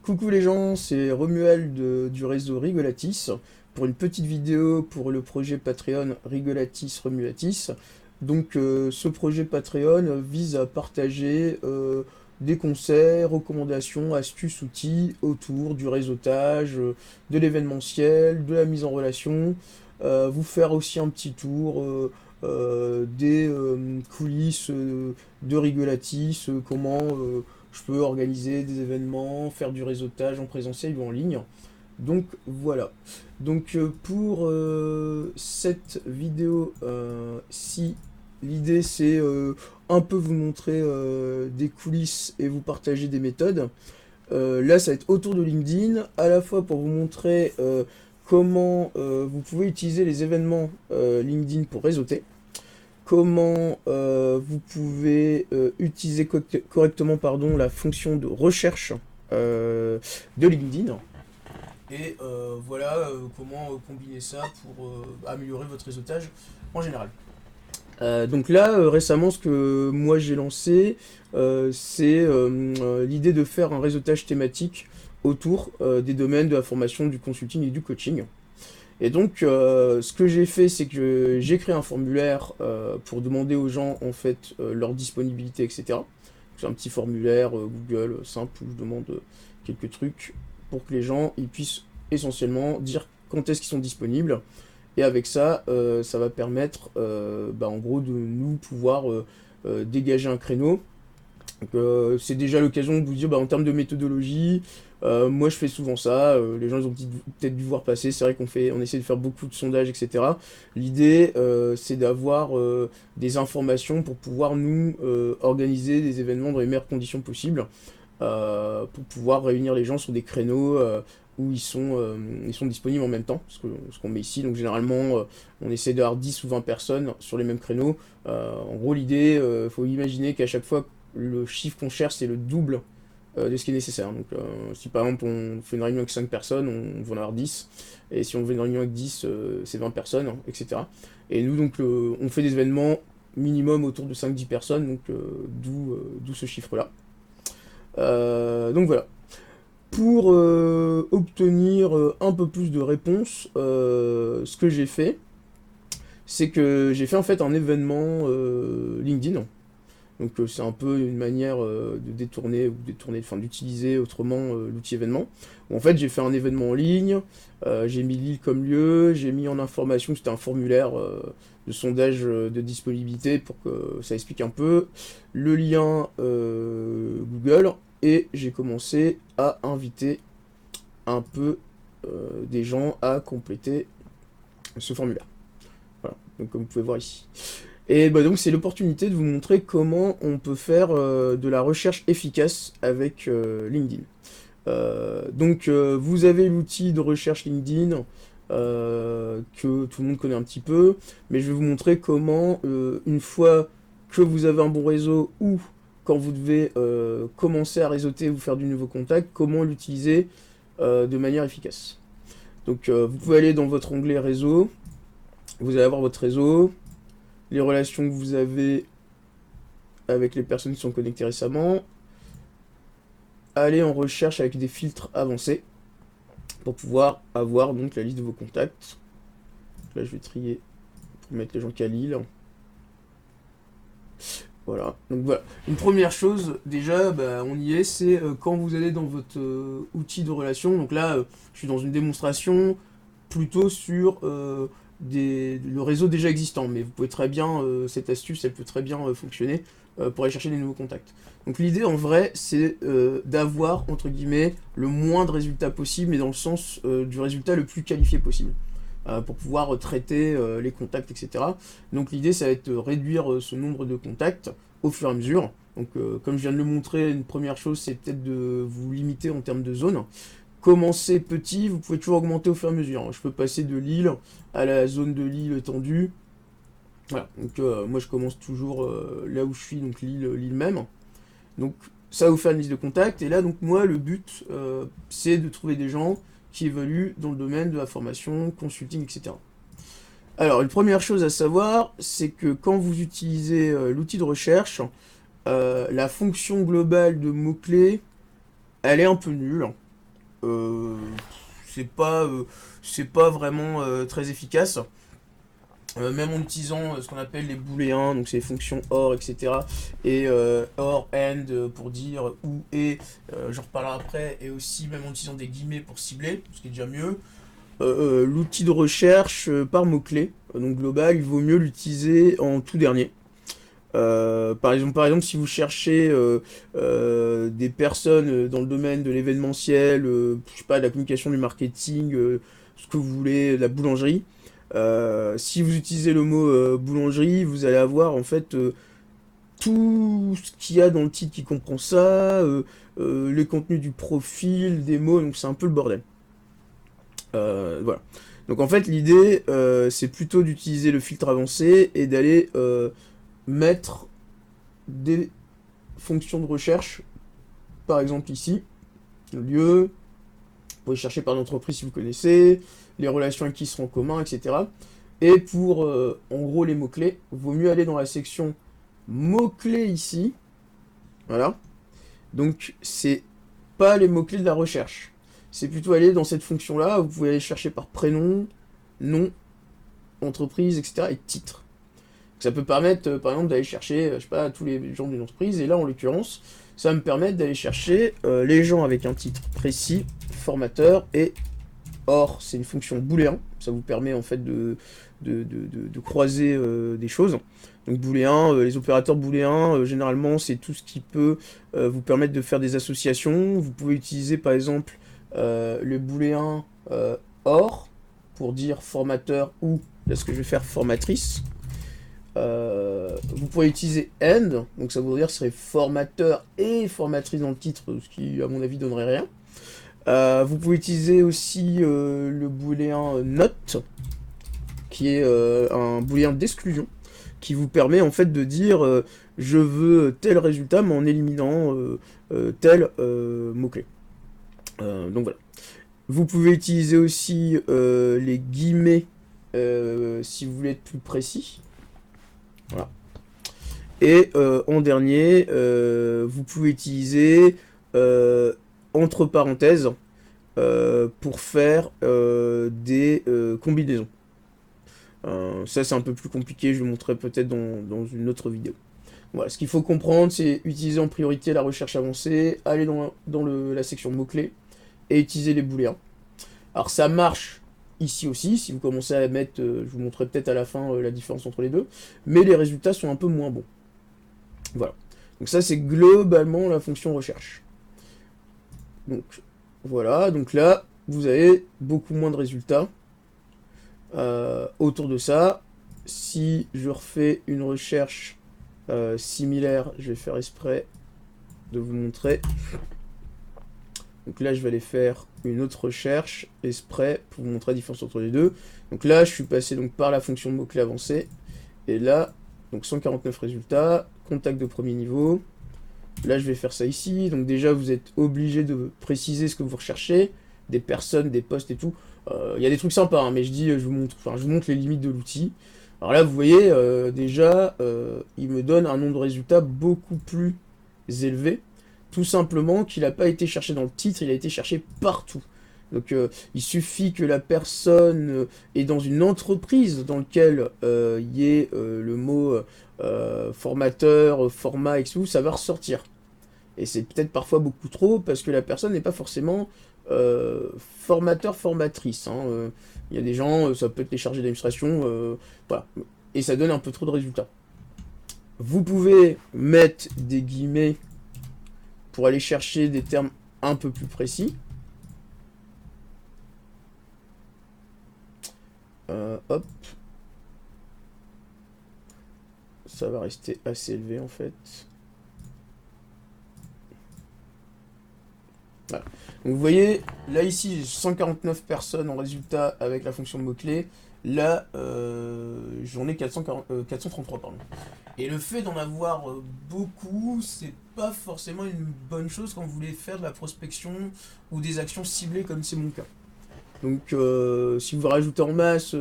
Coucou les gens, c'est Romuald du réseau Rigolatis pour une petite vidéo pour le projet Patreon Rigolatis Romulatis. Donc ce projet Patreon vise à partager des conseils, recommandations, astuces, outils autour du réseautage, de l'événementiel, de la mise en relation, vous faire aussi un petit tour des coulisses de Rigolatis, comment je peux organiser des événements, faire du réseautage en présentiel ou en ligne. Donc voilà. Donc pour cette vidéo, si l'idée c'est un peu vous montrer des coulisses et vous partager des méthodes, là ça va être autour de LinkedIn, à la fois pour vous montrer comment vous pouvez utiliser les événements LinkedIn pour réseauter, comment vous pouvez utiliser correctement pardon, la fonction de recherche de LinkedIn. Et voilà comment combiner ça pour améliorer votre réseautage en général. Donc là, récemment, ce que moi j'ai lancé, c'est l'idée de faire un réseautage thématique autour des domaines de la formation, du consulting et du coaching. Et donc, ce que j'ai fait, c'est que j'ai créé un formulaire pour demander aux gens, en fait, leur disponibilité, etc. C'est un petit formulaire Google simple où je demande quelques trucs pour que les gens ils puissent essentiellement dire quand est-ce qu'ils sont disponibles. Et avec ça, ça va permettre, en gros, de nous pouvoir dégager un créneau. Donc, c'est déjà l'occasion de vous dire, en termes de méthodologie, moi je fais souvent ça, les gens ils ont peut-être dû voir passer, c'est vrai on essaie de faire beaucoup de sondages, etc. L'idée c'est d'avoir des informations pour pouvoir nous organiser des événements dans les meilleures conditions possibles, pour pouvoir réunir les gens sur des créneaux où ils sont disponibles en même temps, ce qu'on met ici. Donc généralement on essaie d'avoir 10 ou 20 personnes sur les mêmes créneaux. En gros l'idée, faut imaginer qu'à chaque fois le chiffre qu'on cherche, c'est le double de ce qui est nécessaire. Donc, si par exemple on fait une réunion avec 5 personnes, on va en avoir 10. Et si on fait une réunion avec 10, c'est 20 personnes, hein, etc. Et nous, donc, on fait des événements minimum autour de 5-10 personnes, donc d'où ce chiffre-là. Donc voilà. Pour obtenir un peu plus de réponses, ce que j'ai fait, c'est que j'ai fait en fait un événement LinkedIn. Donc c'est un peu une manière de enfin d'utiliser autrement l'outil événement. Où, en fait j'ai fait un événement en ligne, j'ai mis l'île comme lieu, j'ai mis en information que c'était un formulaire de sondage de disponibilité pour que ça explique un peu, le lien Google, et j'ai commencé à inviter un peu des gens à compléter ce formulaire. Voilà, donc comme vous pouvez voir ici. Et donc c'est l'opportunité de vous montrer comment on peut faire de la recherche efficace avec LinkedIn. Vous avez l'outil de recherche LinkedIn que tout le monde connaît un petit peu, mais je vais vous montrer comment, une fois que vous avez un bon réseau ou quand vous devez commencer à réseauter, vous faire du nouveau contact, comment l'utiliser de manière efficace. Donc vous pouvez aller dans votre onglet réseau, vous allez avoir votre réseau, les relations que vous avez avec les personnes qui sont connectées récemment, aller en recherche avec des filtres avancés pour pouvoir avoir donc la liste de vos contacts. Là je vais trier pour mettre les gens qui à Lille. Voilà, donc voilà. Une première chose, déjà, on y est, c'est quand vous allez dans votre outil de relation. Donc là, je suis dans une démonstration plutôt sur le réseau déjà existant, mais vous pouvez très bien, cette astuce, elle peut très bien fonctionner pour aller chercher des nouveaux contacts. Donc l'idée en vrai, c'est d'avoir, entre guillemets, le moins de résultats possible, mais dans le sens du résultat le plus qualifié possible, pour pouvoir traiter les contacts, etc. Donc l'idée, ça va être de réduire ce nombre de contacts au fur et à mesure. Donc comme je viens de le montrer, une première chose, c'est peut-être de vous limiter en termes de zone. Commencez petit, vous pouvez toujours augmenter au fur et à mesure. Je peux passer de l'île à la zone de l'île étendue. Voilà, donc moi je commence toujours là où je suis, donc l'île même. Donc ça va vous faire une liste de contacts, et là donc moi le but c'est de trouver des gens qui évoluent dans le domaine de la formation, consulting, etc. Alors une première chose à savoir, c'est que quand vous utilisez l'outil de recherche, la fonction globale de mots-clés, elle est un peu nulle. c'est pas, c'est pas vraiment très efficace. Même en utilisant ce qu'on appelle les booléens, donc c'est les fonctions OR, etc. Et OR, AND pour dire ou et, j'en reparlerai après, et aussi même en utilisant des guillemets pour cibler, ce qui est déjà mieux. L'outil de recherche par mots-clés, donc global, il vaut mieux l'utiliser en tout dernier. Par exemple, si vous cherchez des personnes dans le domaine de l'événementiel, je sais pas, de la communication, du marketing, ce que vous voulez, de la boulangerie, si vous utilisez le mot boulangerie, vous allez avoir en fait tout ce qu'il y a dans le titre qui comprend ça, les contenus du profil, des mots, donc c'est un peu le bordel. Voilà. Donc en fait, l'idée, c'est plutôt d'utiliser le filtre avancé et d'aller mettre des fonctions de recherche, par exemple ici, le lieu, vous pouvez chercher par l'entreprise si vous connaissez, les relations avec qui seront en commun, etc. Et pour, en gros, les mots-clés, vaut mieux aller dans la section mots-clés ici, voilà. Donc, c'est pas les mots-clés de la recherche. C'est plutôt aller dans cette fonction-là, vous pouvez aller chercher par prénom, nom, entreprise, etc. et titre. Ça peut permettre, par exemple, d'aller chercher, je sais pas, tous les gens d'une entreprise, et là, en l'occurrence, ça va me permettre d'aller chercher les gens avec un titre précis, formateur, et or, c'est une fonction booléen, ça vous permet en fait de croiser des choses. Donc booléen, les opérateurs booléens, généralement, c'est tout ce qui peut vous permettre de faire des associations. Vous pouvez utiliser, par exemple, le booléen or, pour dire formateur, ou, là, ce que je vais faire, formatrice. Vous pourrez utiliser AND, donc ça voudrait dire que ce serait formateur et formatrice dans le titre, ce qui à mon avis donnerait rien. Vous pouvez utiliser aussi le booléen not, qui est un booléen d'exclusion, qui vous permet en fait de dire je veux tel résultat mais en éliminant tel mot-clé. Donc voilà. Vous pouvez utiliser aussi les guillemets si vous voulez être plus précis. Voilà. Et en dernier, vous pouvez utiliser entre parenthèses pour faire des combinaisons. Ça c'est un peu plus compliqué, je vous montrerai peut-être dans une autre vidéo. Voilà, ce qu'il faut comprendre, c'est utiliser en priorité la recherche avancée, aller dans la section mots-clés et utiliser les booléens. Alors ça marche ici aussi, si vous commencez à mettre, je vous montrerai peut-être à la fin la différence entre les deux, mais les résultats sont un peu moins bons. Voilà. Donc ça c'est globalement la fonction recherche. Donc voilà, donc là vous avez beaucoup moins de résultats autour de ça. Si je refais une recherche similaire, je vais faire exprès de vous montrer. Donc là, je vais aller faire une autre recherche, exprès, pour vous montrer la différence entre les deux. Donc là, je suis passé donc par la fonction mot-clé avancée. Et là, donc 149 résultats, contact de premier niveau. Là, je vais faire ça ici. Donc déjà, vous êtes obligé de préciser ce que vous recherchez, des personnes, des postes et tout. Il y a des trucs sympas, hein, mais je vous montre les limites de l'outil. Alors là, vous voyez, déjà, il me donne un nombre de résultats beaucoup plus élevé. Tout simplement qu'il n'a pas été cherché dans le titre, il a été cherché partout. Donc il suffit que la personne est dans une entreprise dans laquelle il y ait le mot formateur, format, etc. Ça va ressortir. Et c'est peut-être parfois beaucoup trop parce que la personne n'est pas forcément formateur, formatrice. Hein. Il y a des gens, ça peut être les chargés d'administration, voilà. Et ça donne un peu trop de résultats. Vous pouvez mettre des guillemets pour aller chercher des termes un peu plus précis. Hop. Ça va rester assez élevé en fait. Voilà. Donc vous voyez, là ici j'ai 149 personnes en résultat avec la fonction de mots-clés. Là, j'en ai 433, pardon. Et le fait d'en avoir beaucoup, c'est pas forcément une bonne chose quand vous voulez faire de la prospection ou des actions ciblées comme c'est mon cas. Donc si vous rajoutez en masse,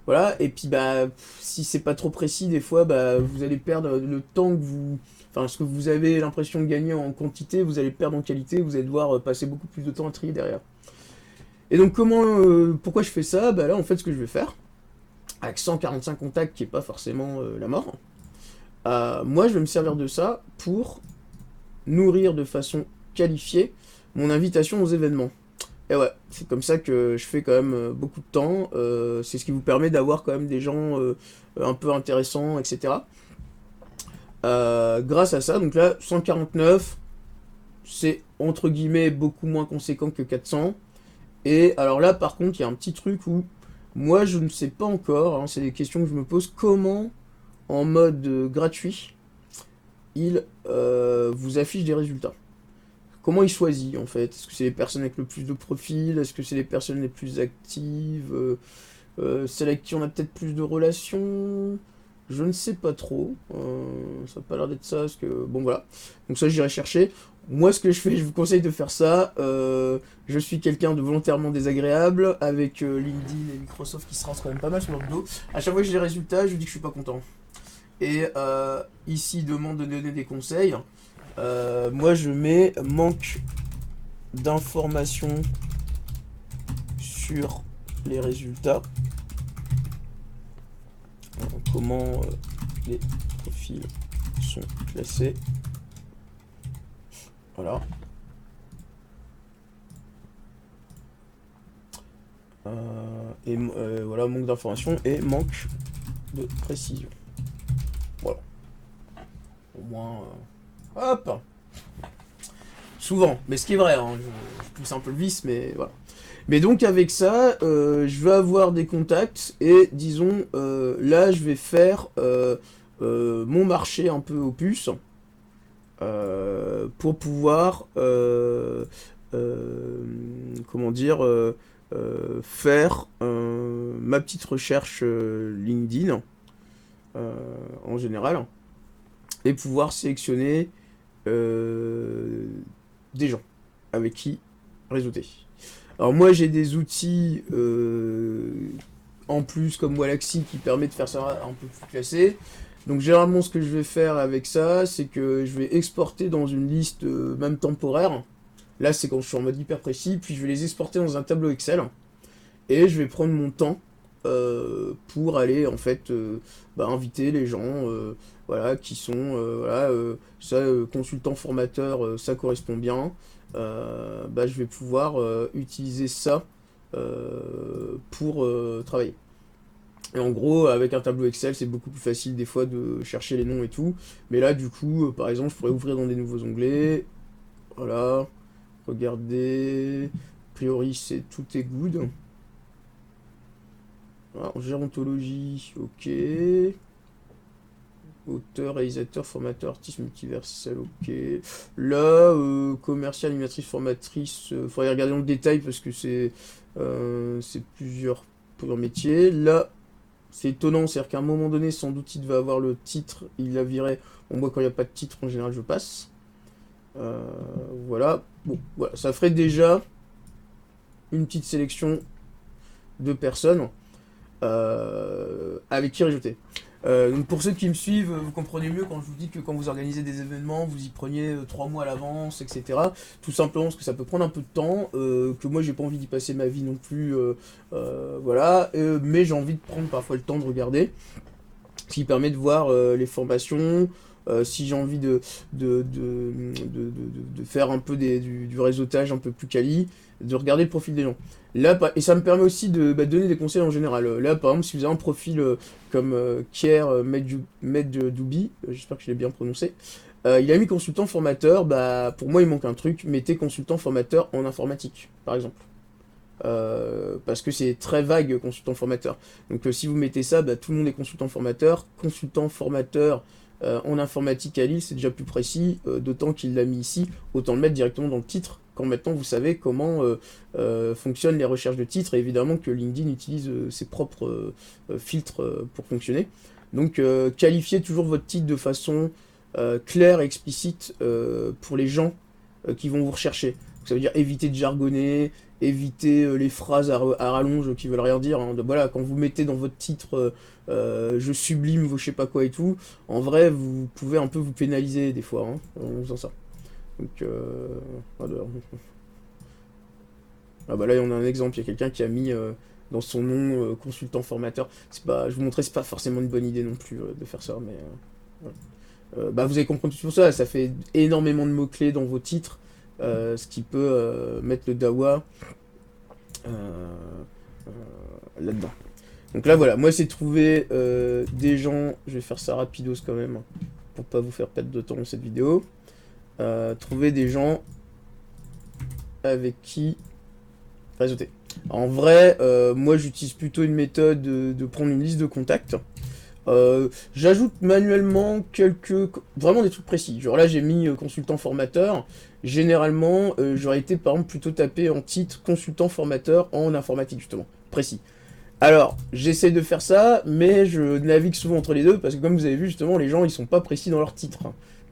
voilà, et puis bah si c'est pas trop précis, des fois bah vous allez perdre le temps que vous. Enfin, ce que vous avez l'impression de gagner en quantité, vous allez perdre en qualité, vous allez devoir passer beaucoup plus de temps à trier derrière. Et donc pourquoi je fais ça? Bah là en fait ce que je vais faire, avec 145 contacts qui est pas forcément la mort, moi je vais me servir de ça pour nourrir de façon qualifiée mon invitation aux événements. Et ouais, c'est comme ça que je fais quand même beaucoup de temps. C'est ce qui vous permet d'avoir quand même des gens un peu intéressants, etc. Grâce à ça, donc là, 149, c'est entre guillemets beaucoup moins conséquent que 400. Et alors là, par contre, il y a un petit truc où moi, je ne sais pas encore, hein, c'est des questions que je me pose, comment, en mode gratuit, il vous affiche des résultats. Comment il choisit en fait? Est-ce que c'est les personnes avec le plus de profils? Est-ce que c'est les personnes les plus actives? Celles avec qui on a peut-être plus de relations? Je ne sais pas trop. Ça n'a pas l'air d'être ça. Parce que... Bon voilà. Donc ça j'irai chercher. Moi ce que je fais, je vous conseille de faire ça. Je suis quelqu'un de volontairement désagréable. Avec LinkedIn et Microsoft qui se rincent quand même pas mal sur leur dos. À chaque fois que j'ai les résultats, je dis que je suis pas content. Et ici, il demande de donner des conseils. Moi, je mets manque d'informations sur les résultats. Comment les profils sont classés. Voilà. Voilà, manque d'informations et manque de précision. Voilà. Au moins... hop. Souvent, mais ce qui est vrai, hein, je pousse un peu le vice, mais voilà. Mais donc avec ça, je vais avoir des contacts et disons, là je vais faire mon marché un peu aux puces pour pouvoir, comment dire, faire ma petite recherche LinkedIn en général et pouvoir sélectionner des gens avec qui réseauter. Alors moi j'ai des outils en plus comme Wallaxy qui permet de faire ça un peu plus classé. Donc généralement ce que je vais faire avec ça, c'est que je vais exporter dans une liste même temporaire. Là c'est quand je suis en mode hyper précis, puis je vais les exporter dans un tableau Excel. Et je vais prendre mon temps pour aller en fait inviter les gens voilà, qui sont voilà, ça, consultant formateur, ça correspond bien. Je vais pouvoir utiliser ça pour travailler. Et en gros, avec un tableau Excel, c'est beaucoup plus facile des fois de chercher les noms et tout. Mais là, du coup, par exemple, je pourrais ouvrir dans des nouveaux onglets. Voilà. Regardez. A priori, tout est good. Voilà, en gérontologie, ok. Auteur, réalisateur, formateur, artiste multiversel, ok. Là, commercial, animatrice, formatrice, faudrait regarder dans le détail parce que c'est plusieurs métiers. Là, c'est étonnant, c'est-à-dire qu'à un moment donné, sans doute, il devait avoir le titre, il l'a viré. Bon, moi, quand il n'y a pas de titre, en général, je passe. Voilà. Bon, voilà, ça ferait déjà une petite sélection de personnes avec qui réseauter. Donc pour ceux qui me suivent, vous comprenez mieux quand je vous dis que quand vous organisez des événements, vous y preniez 3 mois à l'avance, etc. Tout simplement parce que ça peut prendre un peu de temps, que moi j'ai pas envie d'y passer ma vie non plus, voilà, mais j'ai envie de prendre parfois le temps de regarder, ce qui permet de voir les formations, si j'ai envie de faire un peu du réseautage un peu plus quali, de regarder le profil des gens. Là, et ça me permet aussi de donner des conseils en général. Là, par exemple, si vous avez un profil comme Kier Meddoubi, j'espère que je l'ai bien prononcé, il a mis consultant formateur, pour moi il manque un truc, mettez consultant formateur en informatique, par exemple. Parce que c'est très vague, consultant formateur. Donc si vous mettez ça, tout le monde est consultant formateur en informatique à Lille, c'est déjà plus précis, d'autant qu'il l'a mis ici, autant le mettre directement dans le titre, quand maintenant vous savez comment fonctionnent les recherches de titres, et évidemment que LinkedIn utilise ses propres filtres pour fonctionner. Donc qualifiez toujours votre titre de façon claire et explicite pour les gens qui vont vous rechercher. Ça veut dire éviter de jargonner, éviter les phrases à rallonge qui veulent rien dire. Hein. Voilà, quand vous mettez dans votre titre je sublime vos je sais pas quoi et tout, en vrai, vous pouvez un peu vous pénaliser des fois hein, en faisant ça. Donc, voilà. Ah bah là, on a un exemple, il y a quelqu'un qui a mis dans son nom consultant formateur. C'est pas, je vous montrais, c'est pas forcément une bonne idée non plus de faire ça, mais bah vous avez compris tout ça, ça fait énormément de mots-clés dans vos titres, ce qui peut mettre le dawa là-dedans. Donc là voilà, moi c'est trouver des gens, je vais faire ça rapidos quand même, pour pas vous faire perdre de temps dans cette vidéo. Trouver des gens avec qui réseauter. En vrai, moi j'utilise plutôt une méthode de prendre une liste de contacts. J'ajoute manuellement vraiment des trucs précis. Genre là j'ai mis consultant formateur. Généralement j'aurais été par exemple plutôt tapé en titre consultant formateur en informatique justement, précis. Alors j'essaie de faire ça, mais je navigue souvent entre les deux parce que comme vous avez vu justement les gens ils sont pas précis dans leur titre,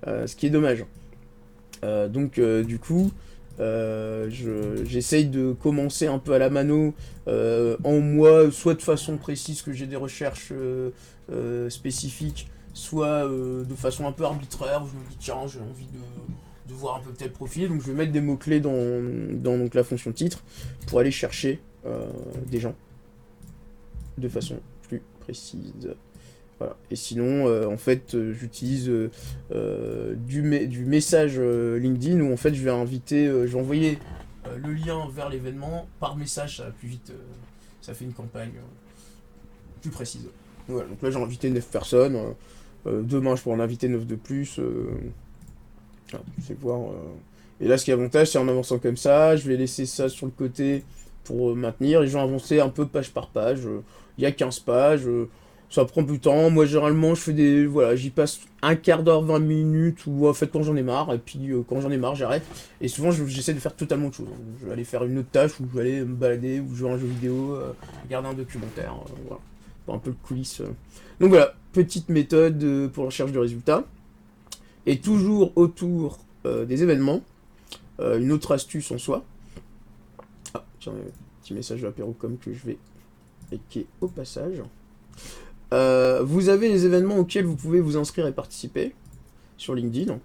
hein, ce qui est dommage. Donc du coup j'essaye de commencer un peu à la mano en moi, soit de façon précise que j'ai des recherches spécifiques, soit de façon un peu arbitraire, où je me dis tiens j'ai envie de voir un peu tel profil, donc je vais mettre des mots-clés dans donc, la fonction titre pour aller chercher des gens de façon plus précise. Voilà. Et sinon, en fait, j'utilise du message LinkedIn où en fait je vais inviter, je vais envoyer le lien vers l'événement par message, ça va plus vite, ça fait une campagne plus précise. Voilà, donc là j'ai invité 9 personnes, demain je pourrais en inviter 9 de plus, voilà, je vais voir. Et là ce qui est avantage c'est en avançant comme ça, je vais laisser ça sur le côté pour maintenir, les gens avancer un peu page par page, il y a 15 pages, ça prend du temps. Moi, généralement, je fais des. Voilà, j'y passe un quart d'heure, 20 minutes, ou en fait, quand j'en ai marre. Et puis, quand j'en ai marre, j'arrête. Et souvent, j'essaie de faire totalement autre chose. Je vais aller faire une autre tâche, ou je vais aller me balader, ou jouer à un jeu vidéo, regarder un documentaire. Voilà. Pour un peu le coulisses. Donc voilà, petite méthode pour la recherche de résultats. Et toujours autour des événements, une autre astuce en soi. Ah, tiens, un petit message de l'apéro.com que je vais écrire au passage. Vous avez les événements auxquels vous pouvez vous inscrire et participer sur LinkedIn.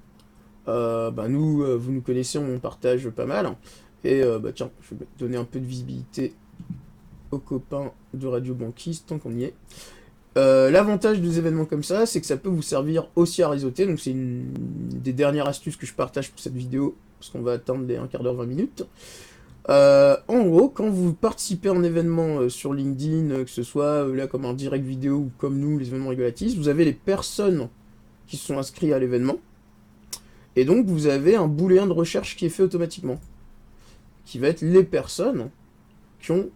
Bah nous, vous nous connaissez, on partage pas mal. Et bah tiens, je vais donner un peu de visibilité aux copains de Radio Banquise tant qu'on y est. L'avantage des événements comme ça, c'est que ça peut vous servir aussi à réseauter. Donc c'est une des dernières astuces que je partage pour cette vidéo, parce qu'on va atteindre les 1 quart d'heure, 20 minutes. En gros, quand vous participez à un événement sur LinkedIn, que ce soit là comme un direct vidéo ou comme nous, les événements Rigolatis, vous avez les personnes qui sont inscrites à l'événement. Et donc vous avez un booléen de recherche qui est fait automatiquement. Qui va être les personnes qui ont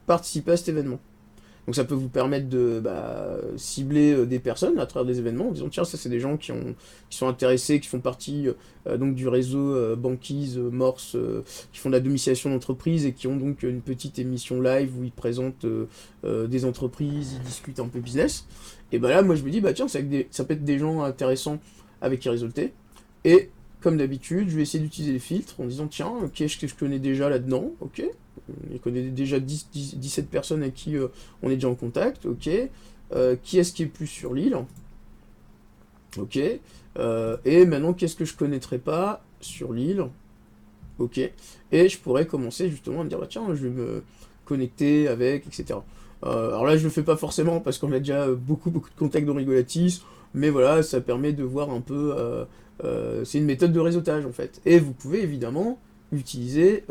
participé à cet événement. Donc ça peut vous permettre de cibler des personnes à travers des événements en disant tiens ça c'est des gens qui sont intéressés, qui font partie donc du réseau Banquise, Morse, qui font de la domiciliation d'entreprise et qui ont donc une petite émission live où ils présentent des entreprises, ils discutent un peu business. Et bah là moi je me dis bah tiens ça peut être des gens intéressants avec qui réseauter. Et comme d'habitude je vais essayer d'utiliser les filtres en disant tiens qu'est-ce que je connais déjà là-dedans, ok. Il connaît déjà 17 personnes avec qui on est déjà en contact, ok. Qui est-ce qui est plus sur l'île, ok. Et maintenant, qu'est-ce que je connaîtrais pas sur l'île, ok. Et je pourrais commencer justement à me dire, bah tiens, je vais me connecter avec, etc. Alors là, je le fais pas forcément parce qu'on a déjà beaucoup de contacts dans Rigolatis, mais voilà, ça permet de voir un peu. C'est une méthode de réseautage en fait. Et vous pouvez évidemment utiliser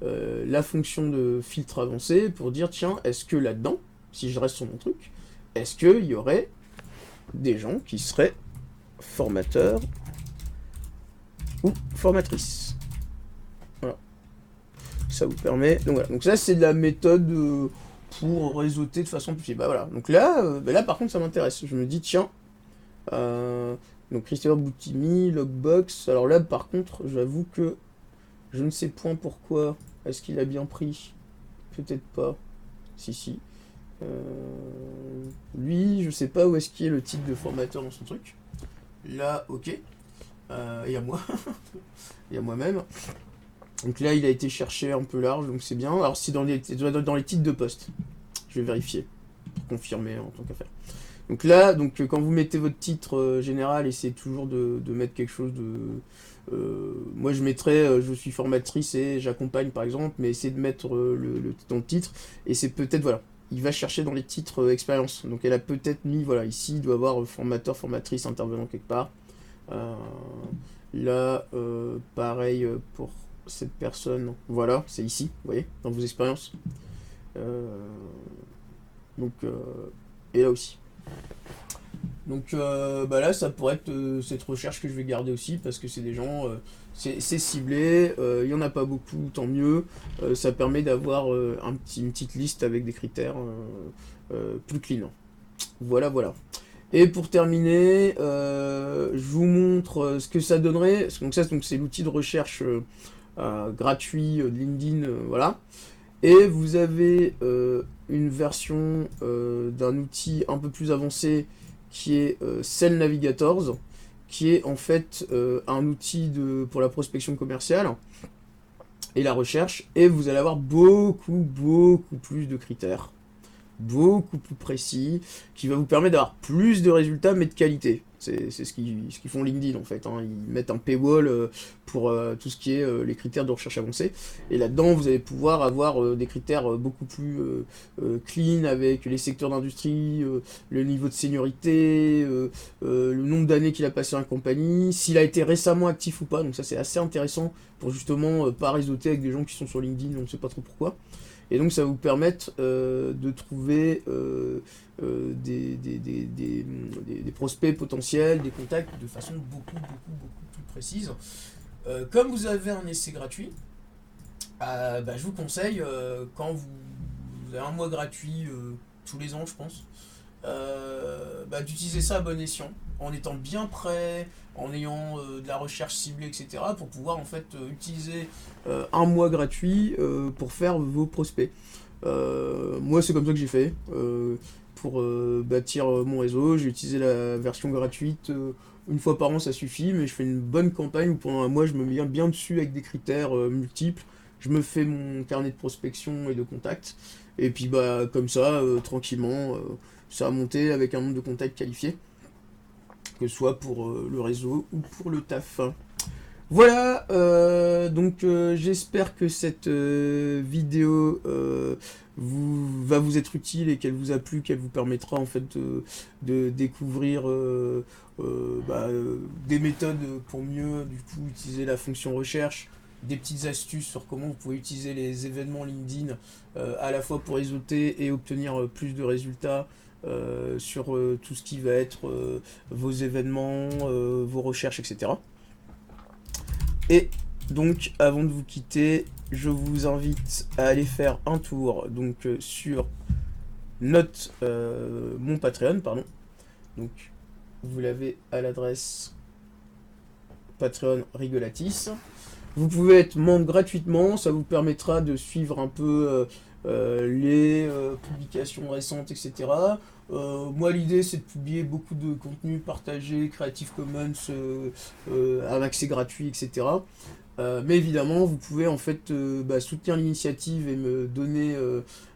la fonction de filtre avancé pour dire tiens, est-ce que là-dedans, si je reste sur mon truc, est-ce qu'il y aurait des gens qui seraient formateurs ou formatrices. Voilà. Ça vous permet. Donc voilà. Donc ça c'est de la méthode pour réseauter de façon plus. Bah voilà. Donc là, là par contre ça m'intéresse. Je me dis tiens. Donc Christopher Boutimi, Logbox. Alors là par contre, j'avoue que je ne sais point pourquoi. Est-ce qu'il a bien pris? Peut-être pas. Si. Lui, je sais pas où est-ce qu'il est le titre de formateur dans son truc. Là, ok. Il y a moi. Il y a moi-même. Donc là, il a été cherché un peu large, donc c'est bien. Alors, c'est dans les titres de poste. Je vais vérifier, pour confirmer en tant qu'affaire. Donc là, quand vous mettez votre titre général, essayez toujours de mettre quelque chose de... moi, je mettrais je suis formatrice et j'accompagne, par exemple, mais essayez de mettre dans le titre, et c'est peut-être, voilà, il va chercher dans les titres expérience. Donc elle a peut-être mis, voilà, ici, il doit avoir formateur, formatrice, intervenant quelque part. Euh, Là, pareil pour cette personne. Voilà, c'est ici, vous voyez, dans vos expériences. Euh, donc, et là aussi. Donc bah là, ça pourrait être cette recherche que je vais garder aussi, parce que c'est des gens, c'est ciblé, il n'y en a pas beaucoup, tant mieux. Ça permet d'avoir une petite liste avec des critères plus clean. Voilà, voilà. Et pour terminer, je vous montre ce que ça donnerait. Donc ça, c'est l'outil de recherche gratuit de LinkedIn, voilà. Et vous avez une version d'un outil un peu plus avancé qui est Sell Navigators, qui est en fait un outil pour la prospection commerciale et la recherche. Et vous allez avoir beaucoup plus de critères, beaucoup plus précis, qui va vous permettre d'avoir plus de résultats, mais de qualité. C'est ce qu'ils font LinkedIn en fait, hein. Ils mettent un paywall pour tout ce qui est les critères de recherche avancée. Et là-dedans, vous allez pouvoir avoir des critères beaucoup plus clean, avec les secteurs d'industrie, le niveau de seniorité, le nombre d'années qu'il a passé en compagnie, s'il a été récemment actif ou pas. Donc ça, c'est assez intéressant pour justement pas réseauter avec des gens qui sont sur LinkedIn, on ne sait pas trop pourquoi. Et donc ça va vous permettre de trouver des prospects potentiels, des contacts de façon beaucoup plus précise. Comme vous avez un essai gratuit, bah, je vous conseille, quand vous avez un mois gratuit tous les ans, je pense, bah, d'utiliser ça à bon escient, en étant bien prêt, en ayant de la recherche ciblée, etc., pour pouvoir en fait utiliser un mois gratuit pour faire vos prospects. Moi, c'est comme ça que j'ai fait. Pour bâtir mon réseau, j'ai utilisé la version gratuite. Une fois par an, ça suffit, mais je fais une bonne campagne où pendant un mois, je me mets bien dessus avec des critères multiples. Je me fais mon carnet de prospection et de contacts. Et puis, bah, comme ça, tranquillement, ça a monté avec un nombre de contacts qualifiés, que ce soit pour le réseau ou pour le taf. Voilà, j'espère que cette vidéo va vous être utile et qu'elle vous a plu, qu'elle vous permettra en fait de découvrir des méthodes pour mieux du coup utiliser la fonction recherche, des petites astuces sur comment vous pouvez utiliser les événements LinkedIn à la fois pour réseauter et obtenir plus de résultats sur tout ce qui va être vos événements, vos recherches, etc. Et donc, avant de vous quitter, je vous invite à aller faire un tour sur mon Patreon, pardon. Donc, vous l'avez à l'adresse Patreon Rigolatis. Vous pouvez être membre gratuitement, ça vous permettra de suivre un peu les publications récentes, etc. Moi, l'idée, c'est de publier beaucoup de contenu partagé, Creative Commons, un accès gratuit, etc. Mais évidemment, vous pouvez en fait soutenir l'initiative et me donner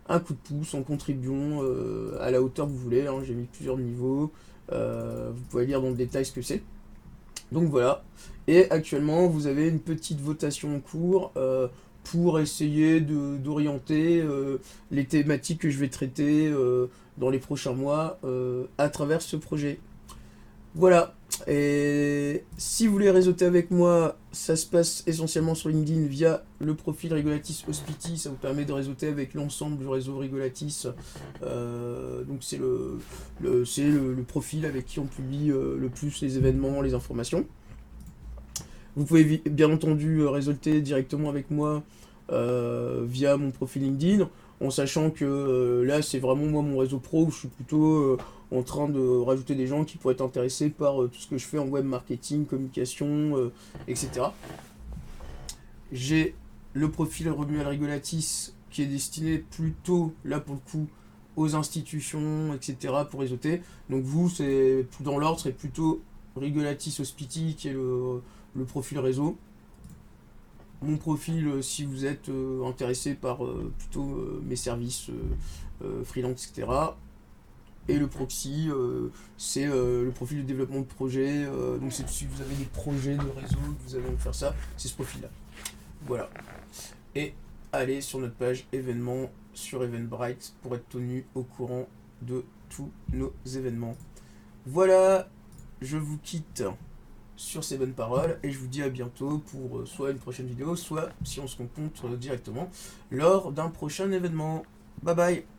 un coup de pouce en contribuant à la hauteur que vous voulez, hein. J'ai mis plusieurs niveaux. Vous pouvez lire dans le détail ce que c'est. Donc voilà. Et actuellement, vous avez une petite votation en cours pour essayer d'orienter les thématiques que je vais traiter dans les prochains mois à travers ce projet. Voilà. Et si vous voulez réseauter avec moi, ça se passe essentiellement sur LinkedIn via le profil Rigolatis Hospiti. Ça vous permet de réseauter avec l'ensemble du réseau Rigolatis. Donc c'est le profil avec qui on publie le plus les événements, les informations. Vous pouvez bien entendu réseauter directement avec moi via mon profil LinkedIn, en sachant que là c'est vraiment moi mon réseau pro où je suis plutôt en train de rajouter des gens qui pourraient être intéressés par tout ce que je fais en web marketing, communication, etc. J'ai le profil Romuald Rigolatis qui est destiné plutôt, là pour le coup, aux institutions, etc. pour réseauter. Donc vous, c'est dans l'ordre, c'est plutôt Rigolatis Hospiti qui est le profil réseau. mon profil si vous êtes intéressé par plutôt mes services freelance, etc. Et le proxy, c'est le profil de développement de projet. Donc c'est si vous avez des projets de réseau, que vous avez envie de faire ça, c'est ce profil-là. Voilà. Et allez sur notre page événements sur Eventbrite pour être tenu au courant de tous nos événements. Voilà, je vous quitte sur ces bonnes paroles et je vous dis à bientôt pour soit une prochaine vidéo, soit si on se rencontre directement lors d'un prochain événement. Bye bye.